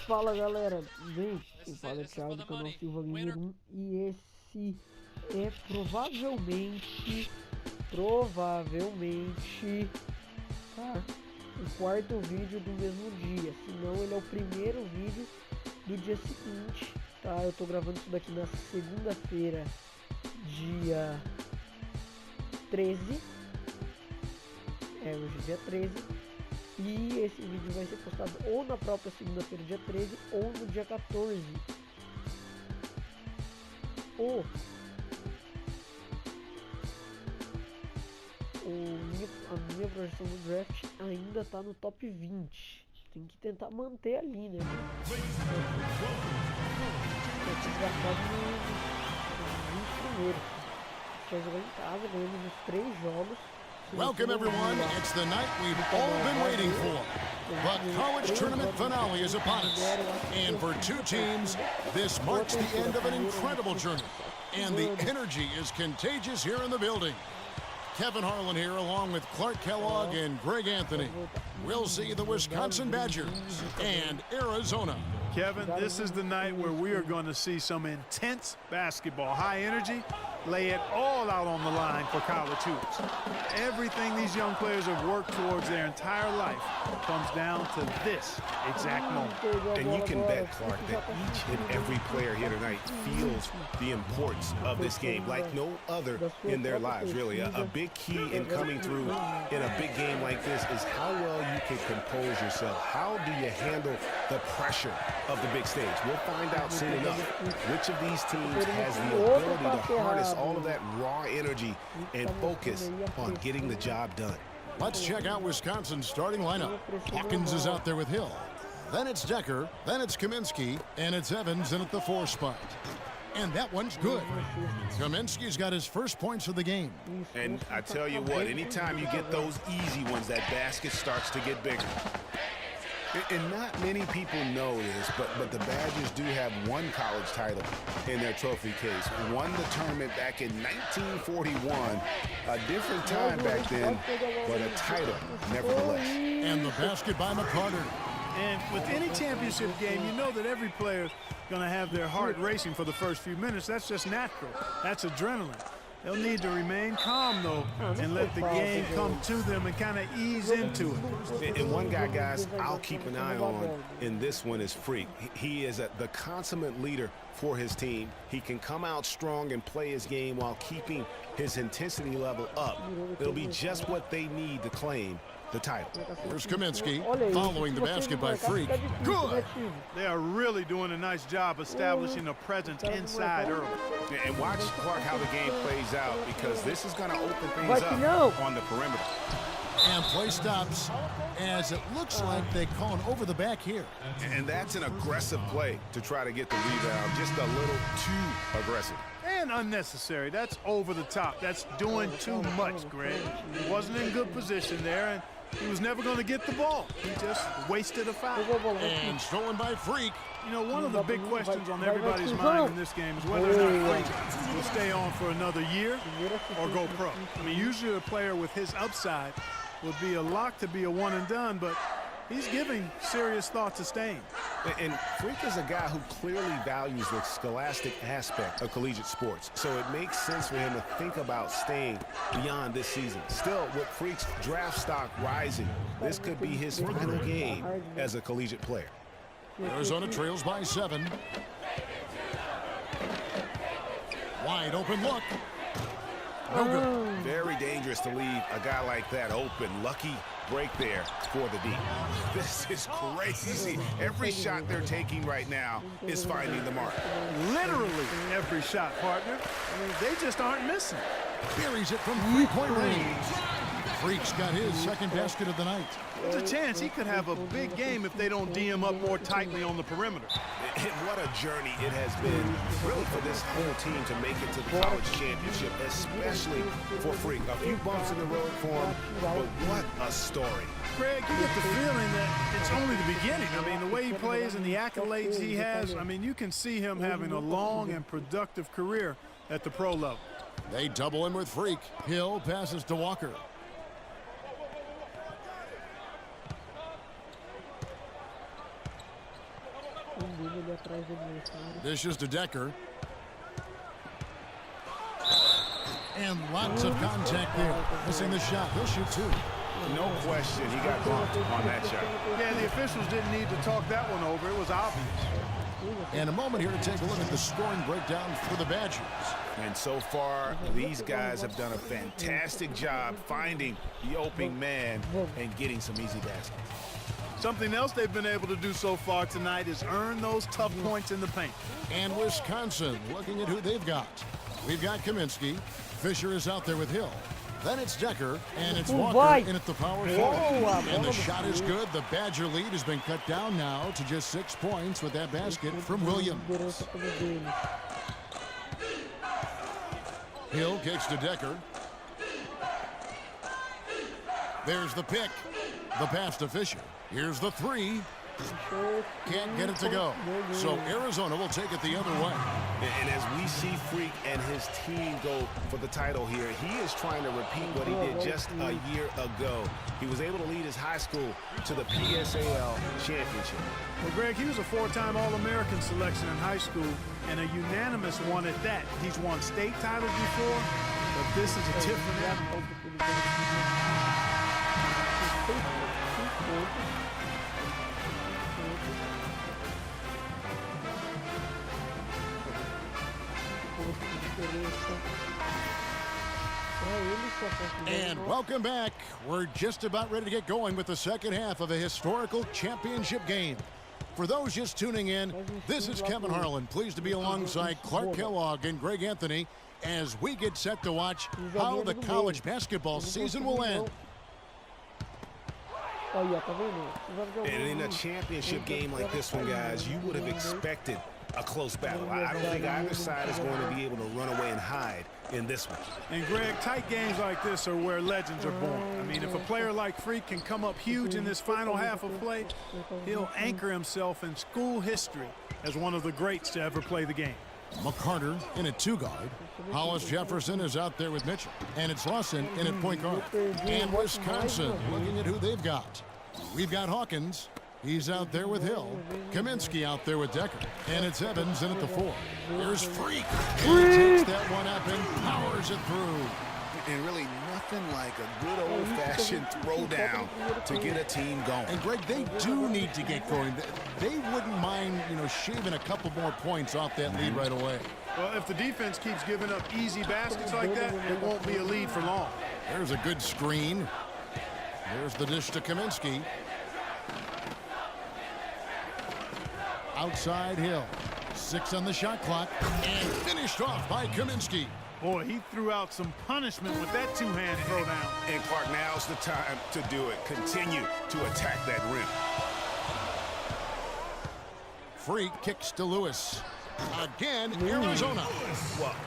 Fala galera, bem? Quem fala é o Thiago do canal Silva Gamer 1 e esse é provavelmente, tá, o quarto vídeo do mesmo dia, se não ele é o primeiro vídeo do dia seguinte, tá? Eu tô gravando isso daqui na segunda-feira, dia 13, hoje é dia 13. E esse vídeo vai ser postado ou na própria segunda-feira, dia 13, ou no dia 14. A minha projeção do draft ainda tá no top 20. Tem que tentar manter ali, né? Vai ser gastado nos 20 primeiros. A gente vai jogar em casa, ganhamos os 3 jogos. Welcome everyone, it's the night we've all been waiting for. The college tournament finale is upon us. And for two teams, this marks the end of an incredible journey. And the energy is contagious here in the building. Kevin Harlan here along with Clark Kellogg and Greg Anthony. We'll see the Wisconsin Badgers and Arizona. Kevin, this is the night where we are going to see some intense basketball, high energy, lay it all out on the line for college hoops. Everything these young players have worked towards their entire life comes down to this exact moment. And you can bet, Clark, that each and every player here tonight feels the importance of this game like no other in their lives, really. A big key in coming through in a big game like this is how well you can compose yourself. How do you handle the pressure of the big stage? We'll find out soon enough which of these teams has the ability to harness all of that raw energy and focus on getting the job done. Let's check out Wisconsin's starting lineup. Hawkins is out there with Hill. Then it's Decker, then it's Kaminsky, and it's Evans in at the 4 spot. And that one's good. Kaminsky's got his first points of the game. And I tell you what, anytime you get those easy ones, that basket starts to get bigger. And not many people know this, but the Badgers do have one college title in their trophy case. Won the tournament back in 1941. A different time back then, but a title nevertheless. And the basket by MYCAREER. And with any championship game, you know that every player is going to have their heart racing for the first few minutes. That's just natural. That's adrenaline. They'll need to remain calm, though, and let the game come to them and kind of ease into it. And one guy, guys, I'll keep an eye on in this one is Freak. He is the consummate leader for his team. He can come out strong and play his game while keeping his intensity level up. It'll be just what they need to claim the title. Here's Kaminsky following the basket by Freak. Good! They are really doing a nice job establishing a presence inside early. And watch, Clark, how the game plays out, because this is going to open things up on the perimeter. And play stops as it looks like they call an over the back here. And that's an aggressive play to try to get the rebound, just a little too aggressive. And unnecessary. That's over the top. That's doing too much, Greg. He wasn't in good position there, and he was never going to get the ball. He just wasted a foul. And stolen by Freak. You know, one of the big questions on everybody's mind in this game is whether or not Freak will stay on for another year or go pro. I mean, usually a player with his upside would be a lock to be a one and done, but he's giving serious thought to staying. And Freak is a guy who clearly values the scholastic aspect of collegiate sports, so it makes sense for him to think about staying beyond this season. Still, with Freak's draft stock rising, this could be his final game as a collegiate player. Arizona trails by 7. Wide open look. No good. Very dangerous to leave a guy like that open. Lucky break there for the D. This is crazy. Every shot they're taking right now is finding the mark. Literally every shot, partner. I mean, they just aren't missing. Buries it from 3-point range. Freak's got his second basket of the night. There's a chance he could have a big game if they don't D him up more tightly on the perimeter. And what a journey it has been, really, for this whole team to make it to the college championship, especially for Freak. A few bumps in the road for him, but what a story. Greg, you get the feeling that it's only the beginning. I mean, the way he plays and the accolades he has, I mean, you can see him having a long and productive career at the pro level. They double him with Freak. Hill passes to Walker. Dishes to Decker. And lots of contact there. Missing the shot. He'll shoot two. No question, he got bumped on that shot. Yeah, the officials didn't need to talk that one over. It was obvious. And a moment here to take a look at the scoring breakdown for the Badgers. And so far, these guys have done a fantastic job finding the opening man and getting some easy baskets. Something else they've been able to do so far tonight is earn those tough points in the paint. And Wisconsin looking at who they've got. We've got Kaminsky. Fisher is out there with Hill. Then it's Decker, and it's Walker in at the power forward. And the shot is good. The Badger lead has been cut down now to just 6 points with that basket from Williams. Hill kicks to Decker. There's the pick. The pass to Fisher. Here's the three. Can't get it to go. So Arizona will take it the other way. And as we see Freak and his team go for the title here, he is trying to repeat what he did just a year ago. He was able to lead his high school to the PSAL championship. Well, Greg, he was a 4-time All-American selection in high school and a unanimous one at that. He's won state titles before, but this is a tip for them. And welcome back. We're just about ready to get going with the second half of a historical championship game. For those just tuning in, this is Kevin Harlan, pleased to be alongside Clark Kellogg and Greg Anthony as we get set to watch how the college basketball season will end. And in a championship game like this one, guys, you would have expected a close battle. I don't think either side is going to be able to run away and hide in this one. And Greg, tight games like this are where legends are born. I mean, if a player like Freak can come up huge in this final half of play, he'll anchor himself in school history as one of the greats to ever play the game. McCarter in at two guard. Hollis Jefferson is out there with Mitchell. And it's Lawson in at point guard. And Wisconsin looking at who they've got. We've got Hawkins. He's out there with Hill. Kaminsky out there with Decker. And it's Evans in at the 4. Here's Freak. And he takes that one up and powers it through. And really nothing like a good old-fashioned throwdown to get a team going. And Greg, they do need to get going. They wouldn't mind, shaving a couple more points off that lead right away. Well, if the defense keeps giving up easy baskets like that, it won't be a lead for long. There's a good screen. There's the dish to Kaminsky. Outside Hill. 6 on the shot clock. And finished off by Kaminsky. Boy, he threw out some punishment with that two-hand throwdown. And Clark, now's the time to do it. Continue to attack that rim. Freak kicks to Lewis. Again, Arizona.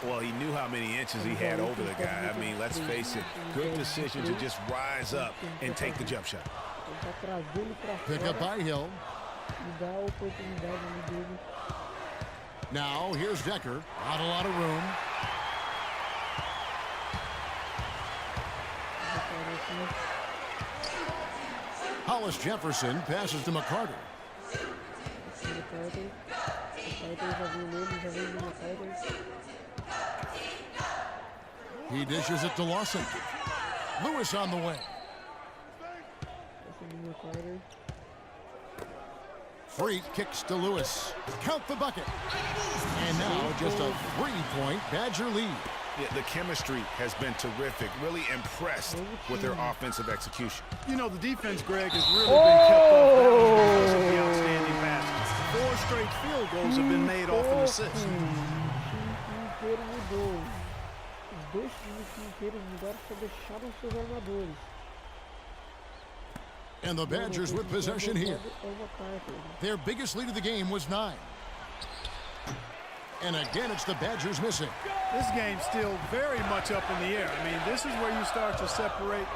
Well, he knew how many inches he had over the guy. I mean, let's face it, good decision to just rise up and take the jump shot. Pick up by Hill. Now, here's Decker. Not a lot of room. Hollis Jefferson passes to McCarter. He dishes it to Lawson. Lewis on the way. Freak kicks to Lewis. Count the bucket. And now just a 3-point Badger lead. Yeah, the chemistry has been terrific. Really impressed with their offensive execution. The defense, Greg, has really been kept off balance because of the outstanding baskets. 4 straight field goals have been made off an assist. And the Badgers with possession here. Their biggest lead of the game was 9. And again, it's the Badgers missing. This game's still very much up in the air. I mean, this is where you start to separate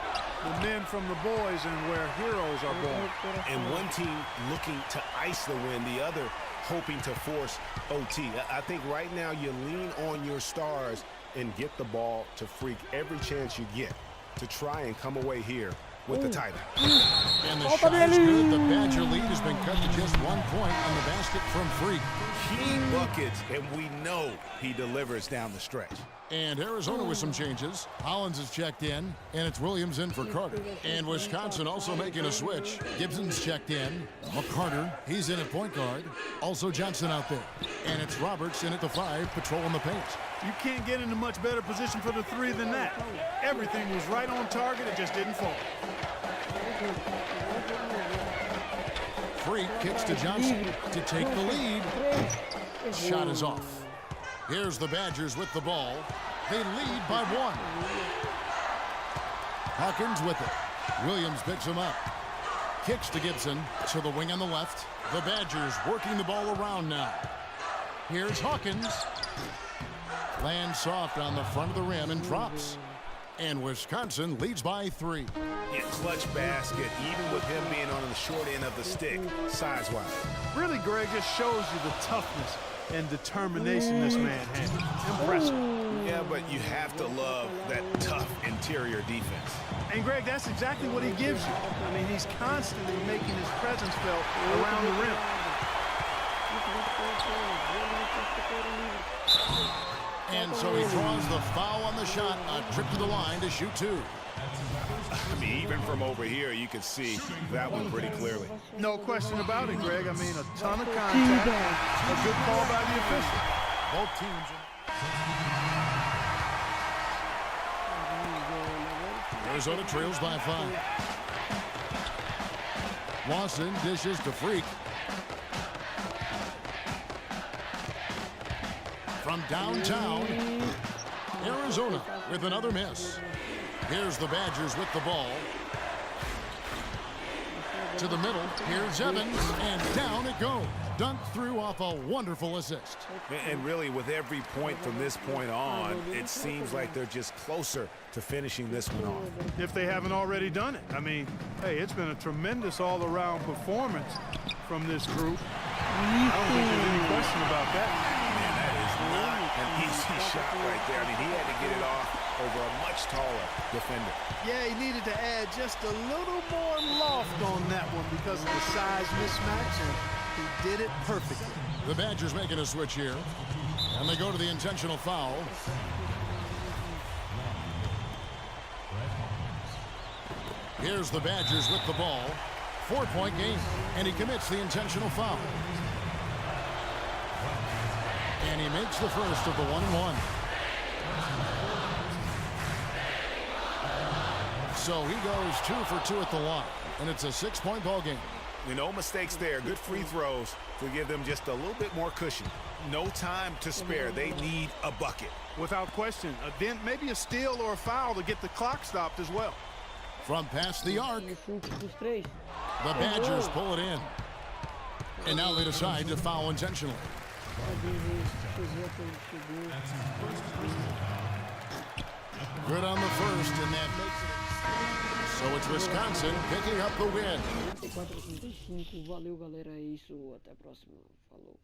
the men from the boys and where heroes are born. And one team looking to ice the win, the other hoping to force OT. I think right now you lean on your stars and get the ball to Freak every chance you get to try and come away here with the title. And the shot is good. The Badger lead has been cut to just 1 point on the basket from Freak. Key buckets, and we know he delivers down the stretch. And Arizona with some changes. Hollins is checked in, and it's Williams in for Carter. And Wisconsin also making a switch. Gibson's checked in. McCarter, he's in at point guard. Also Johnson out there. And it's Roberts in at the 5, patrolling the paint. You can't get in a much better position for the 3 than that. Everything was right on target. It just didn't fall. Freak kicks to Johnson to take the lead. Shot is off. Here's the Badgers with the ball. They lead by 1. Hawkins with it. Williams picks him up. Kicks to Gibson to the wing on the left. The Badgers working the ball around now. Here's Hawkins. Lands soft on the front of the rim and drops. And Wisconsin leads by 3. Yeah, clutch basket, even with him being on the short end of the stick, size-wise. Really, Greg, just shows you the toughness and determination this man has. Impressive. Yeah, but you have to love that tough interior defense. And, Greg, that's exactly what he gives you. I mean, he's constantly making his presence felt around the rim. And so he draws the foul on the shot, a trip to the line to shoot 2. I mean, even from over here, you can see that one pretty clearly. No question about it, Greg. I mean, a ton of contact. A good call by the official. Both teams. Arizona trails by 5. Lawson dishes to Freak. From downtown, Arizona with another miss. Here's the Badgers with the ball. To the middle, here's Evans, and down it goes. Dunked through off a wonderful assist. And really, with every point from this point on, it seems like they're just closer to finishing this one off. If they haven't already done it. I mean, hey, it's been a tremendous all-around performance from this group. I don't think there's any question about that. Man, that is not an easy shot right there. I mean, he had to get it off over a much taller defender. Yeah, he needed to add just a little more loft on that one because of the size mismatch, and he did it perfectly. The Badgers making a switch here, and they go to the intentional foul. Here's the Badgers with the ball. 4-point game, and he commits the intentional foul. And he makes the first of the 1-and-1. So he goes 2 for 2 at the line, and it's a 6-point ball game. No mistakes there. Good free throws to give them just a little bit more cushion. No time to spare. They need a bucket. Without question. Then maybe a steal or a foul to get the clock stopped as well. From past the arc, the Badgers pull it in. And now they decide to foul intentionally. Good on the first, and that makes it. So it's Wisconsin picking up the win. Valeu, galera, é isso. Até a próxima. Falou.